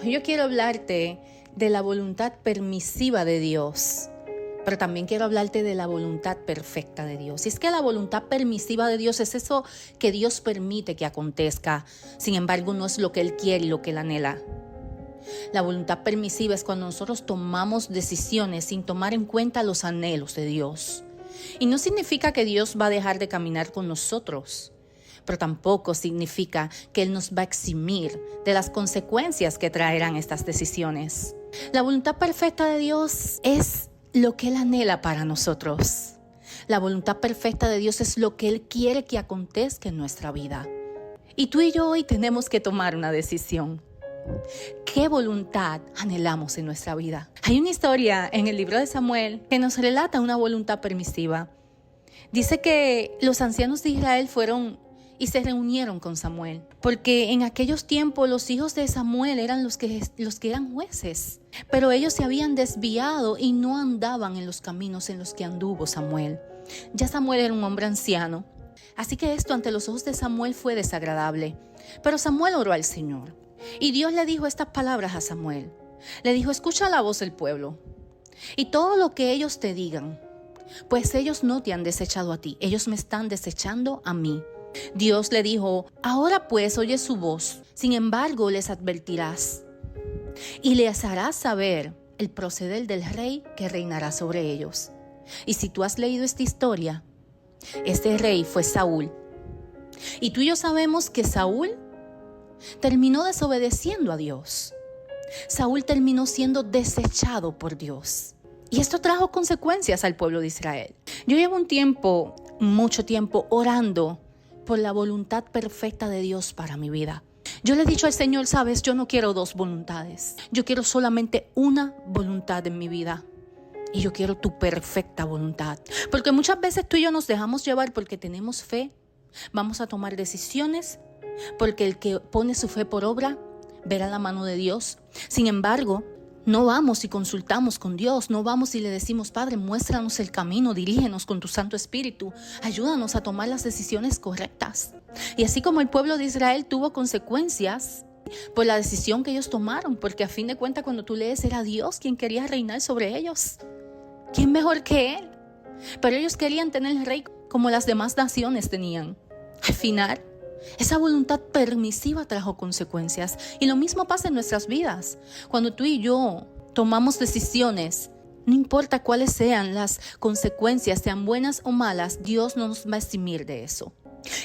Yo quiero hablarte de la voluntad permisiva de Dios, pero también quiero hablarte de la voluntad perfecta de Dios. Y es que la voluntad permisiva de Dios es eso que Dios permite que acontezca. Sin embargo, no es lo que Él quiere y lo que Él anhela. La voluntad permisiva es cuando nosotros tomamos decisiones sin tomar en cuenta los anhelos de Dios. Y no significa que Dios va a dejar de caminar con nosotros, pero tampoco significa que Él nos va a eximir de las consecuencias que traerán estas decisiones. La voluntad perfecta de Dios es lo que Él anhela para nosotros. La voluntad perfecta de Dios es lo que Él quiere que acontezca en nuestra vida. Y tú y yo hoy tenemos que tomar una decisión. ¿Qué voluntad anhelamos en nuestra vida? Hay una historia en el libro de Samuel que nos relata una voluntad permisiva. Dice que los ancianos de Israel fueron y se reunieron con Samuel, porque en aquellos tiempos los hijos de Samuel eran los que eran jueces, pero ellos se habían desviado y no andaban en los caminos en los que anduvo Samuel. Ya Samuel era un hombre anciano, así que esto ante los ojos de Samuel fue desagradable. Pero Samuel oró al Señor y Dios le dijo estas palabras a Samuel. Le dijo: escucha la voz del pueblo y todo lo que ellos te digan, pues ellos no te han desechado a ti, ellos me están desechando a mí. Dios le dijo: ahora pues oye su voz, sin embargo les advertirás y les harás saber el proceder del rey que reinará sobre ellos. Y si tú has leído esta historia, este rey fue Saúl. Y tú y yo sabemos que Saúl terminó desobedeciendo a Dios. Saúl terminó siendo desechado por Dios. Y esto trajo consecuencias al pueblo de Israel. Yo llevo mucho tiempo orando por la voluntad perfecta de Dios para mi vida. Yo le he dicho al Señor: sabes, yo no quiero dos voluntades. Yo quiero solamente una voluntad en mi vida. Y yo quiero tu perfecta voluntad. Porque muchas veces tú y yo nos dejamos llevar porque tenemos fe. Vamos a tomar decisiones porque el que pone su fe por obra verá la mano de Dios. Sin embargo, no vamos y consultamos con Dios, no vamos y le decimos: Padre, muéstranos el camino, dirígenos con tu Santo Espíritu, ayúdanos a tomar las decisiones correctas. Y así como el pueblo de Israel tuvo consecuencias por la decisión que ellos tomaron, porque a fin de cuentas cuando tú lees era Dios quien quería reinar sobre ellos. ¿Quién mejor que Él? Pero ellos querían tener el rey como las demás naciones tenían. Al final, esa voluntad permisiva trajo consecuencias. Y lo mismo pasa en nuestras vidas. Cuando tú y yo tomamos decisiones, no importa cuáles sean las consecuencias, sean buenas o malas, Dios no nos va a eximir de eso.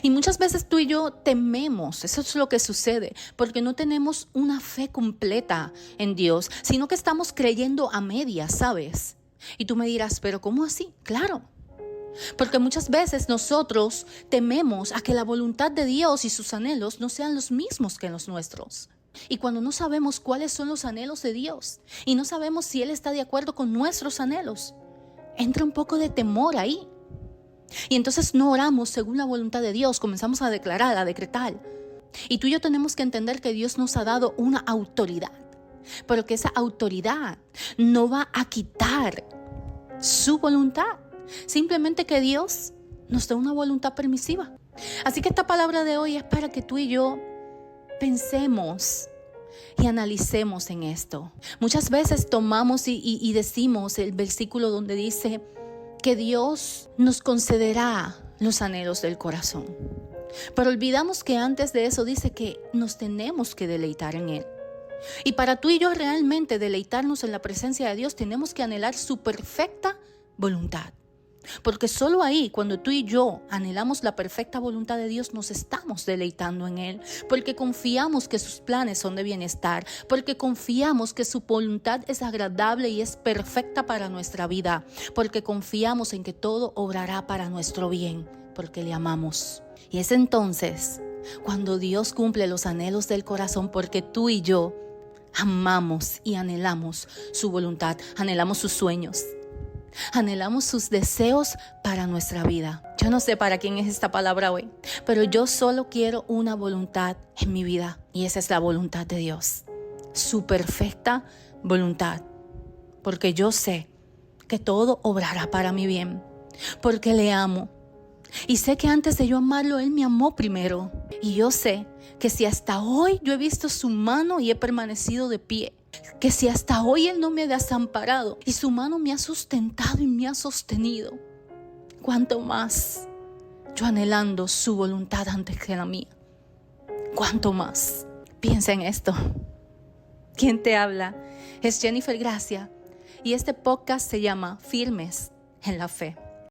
Y muchas veces tú y yo tememos, eso es lo que sucede, porque no tenemos una fe completa en Dios, sino que estamos creyendo a medias, ¿sabes? Y tú me dirás: ¿pero cómo así? Claro. Porque muchas veces nosotros tememos a que la voluntad de Dios y sus anhelos no sean los mismos que los nuestros. Y cuando no sabemos cuáles son los anhelos de Dios y no sabemos si Él está de acuerdo con nuestros anhelos, entra un poco de temor ahí. Y entonces no oramos según la voluntad de Dios, comenzamos a declarar, a decretar. Y tú y yo tenemos que entender que Dios nos ha dado una autoridad, pero que esa autoridad no va a quitar su voluntad. Simplemente que Dios nos da una voluntad permisiva. Así que esta palabra de hoy es para que tú y yo pensemos y analicemos en esto. Muchas veces tomamos y decimos el versículo donde dice que Dios nos concederá los anhelos del corazón. Pero olvidamos que antes de eso dice que nos tenemos que deleitar en Él. Y para tú y yo realmente deleitarnos en la presencia de Dios, tenemos que anhelar su perfecta voluntad. Porque solo ahí, cuando tú y yo anhelamos la perfecta voluntad de Dios, nos estamos deleitando en Él. Porque confiamos que sus planes son de bienestar. Porque confiamos que su voluntad es agradable y es perfecta para nuestra vida. Porque confiamos en que todo obrará para nuestro bien. Porque le amamos. Y es entonces cuando Dios cumple los anhelos del corazón, porque tú y yo amamos y anhelamos su voluntad, anhelamos sus sueños. Anhelamos sus deseos para nuestra vida. Yo no sé para quién es esta palabra hoy, pero yo solo quiero una voluntad en mi vida, y esa es la voluntad de Dios, su perfecta voluntad, porque yo sé que todo obrará para mi bien, porque le amo Y sé que antes de yo amarlo, Él me amó primero. Y yo sé que si hasta hoy yo he visto su mano y he permanecido de pie, que si hasta hoy Él no me ha desamparado y su mano me ha sustentado y me ha sostenido, cuánto más yo anhelando su voluntad antes que la mía. Cuánto más. Piensa en esto. ¿Quién te habla? Es Jennifer Gracia y este podcast se llama Firmes en la Fe.